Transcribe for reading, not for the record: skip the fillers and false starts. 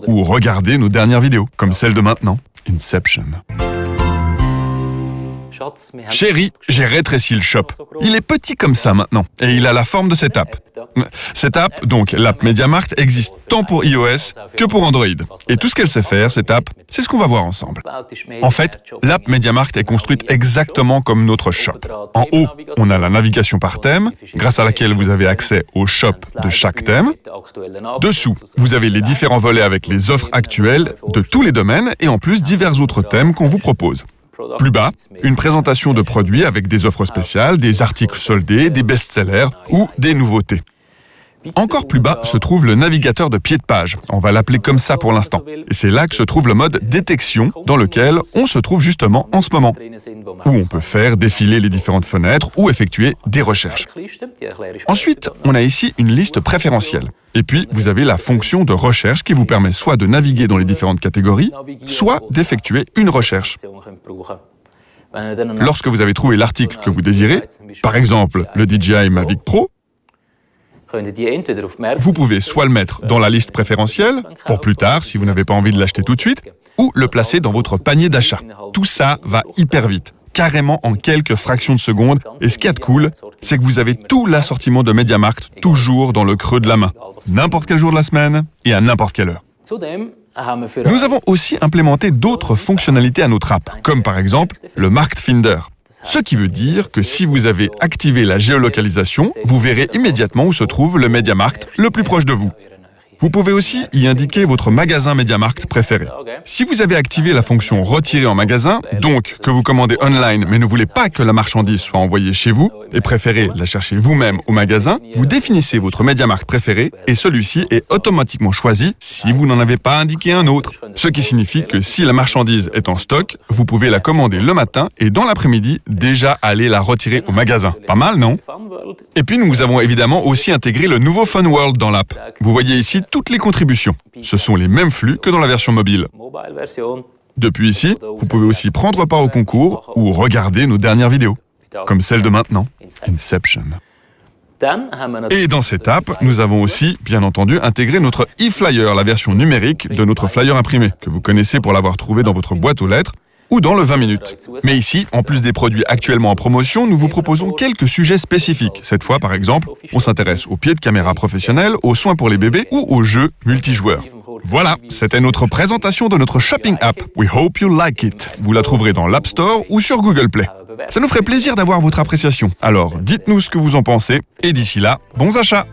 ou regarder nos dernières vidéos, comme celle de maintenant, Inception. Chérie, j'ai rétréci le shop. Il est petit comme ça maintenant, et il a la forme de cette app. Cette app, donc l'app MediaMarkt, existe tant pour iOS que pour Android. Et tout ce qu'elle sait faire, cette app, c'est ce qu'on va voir ensemble. En fait, l'app MediaMarkt est construite exactement comme notre shop. En haut, on a la navigation par thème, grâce à laquelle vous avez accès au shop de chaque thème. Dessous, vous avez les différents volets avec les offres actuelles de tous les domaines et en plus divers autres thèmes qu'on vous propose. Plus bas, une présentation de produits avec des offres spéciales, des articles soldés, des best-sellers ou des nouveautés. Encore plus bas se trouve le navigateur de pied de page, on va l'appeler comme ça pour l'instant. Et c'est là que se trouve le mode détection, dans lequel on se trouve justement en ce moment, où on peut faire défiler les différentes fenêtres ou effectuer des recherches. Ensuite, on a ici une liste préférentielle. Et puis, vous avez la fonction de recherche qui vous permet soit de naviguer dans les différentes catégories, soit d'effectuer une recherche. Lorsque vous avez trouvé l'article que vous désirez, par exemple le DJI Mavic Pro, vous pouvez soit le mettre dans la liste préférentielle, pour plus tard si vous n'avez pas envie de l'acheter tout de suite, ou le placer dans votre panier d'achat. Tout ça va hyper vite, carrément en quelques fractions de secondes, et ce qu'il y a de cool, c'est que vous avez tout l'assortiment de MediaMarkt toujours dans le creux de la main, n'importe quel jour de la semaine et à n'importe quelle heure. Nous avons aussi implémenté d'autres fonctionnalités à notre app, comme par exemple le Markt Finder. Ce qui veut dire que si vous avez activé la géolocalisation, vous verrez immédiatement où se trouve le MediaMarkt le plus proche de vous. Vous pouvez aussi y indiquer votre magasin MediaMarkt préféré. Si vous avez activé la fonction « Retirer en magasin », donc que vous commandez online mais ne voulez pas que la marchandise soit envoyée chez vous et préférez la chercher vous-même au magasin, vous définissez votre MediaMarkt préféré et celui-ci est automatiquement choisi si vous n'en avez pas indiqué un autre. Ce qui signifie que si la marchandise est en stock, vous pouvez la commander le matin et dans l'après-midi, déjà aller la retirer au magasin. Pas mal, non? Et puis nous avons évidemment aussi intégré le nouveau Fun World dans l'app. Vous voyez ici toutes les contributions. Ce sont les mêmes flux que dans la version mobile. Depuis ici, vous pouvez aussi prendre part au concours ou regarder nos dernières vidéos, comme celle de maintenant, Inception. Et dans cette app, nous avons aussi, bien entendu, intégré notre e-flyer, la version numérique de notre flyer imprimé, que vous connaissez pour l'avoir trouvé dans votre boîte aux lettres ou dans le 20 minutes. Mais ici, en plus des produits actuellement en promotion, nous vous proposons quelques sujets spécifiques. Cette fois, par exemple, on s'intéresse aux pieds de caméra professionnels, aux soins pour les bébés ou aux jeux multijoueurs. Voilà, c'était notre présentation de notre shopping app. We hope you like it. Vous la trouverez dans l'App Store ou sur Google Play. Ça nous ferait plaisir d'avoir votre appréciation. Alors, dites-nous ce que vous en pensez et d'ici là, bons achats!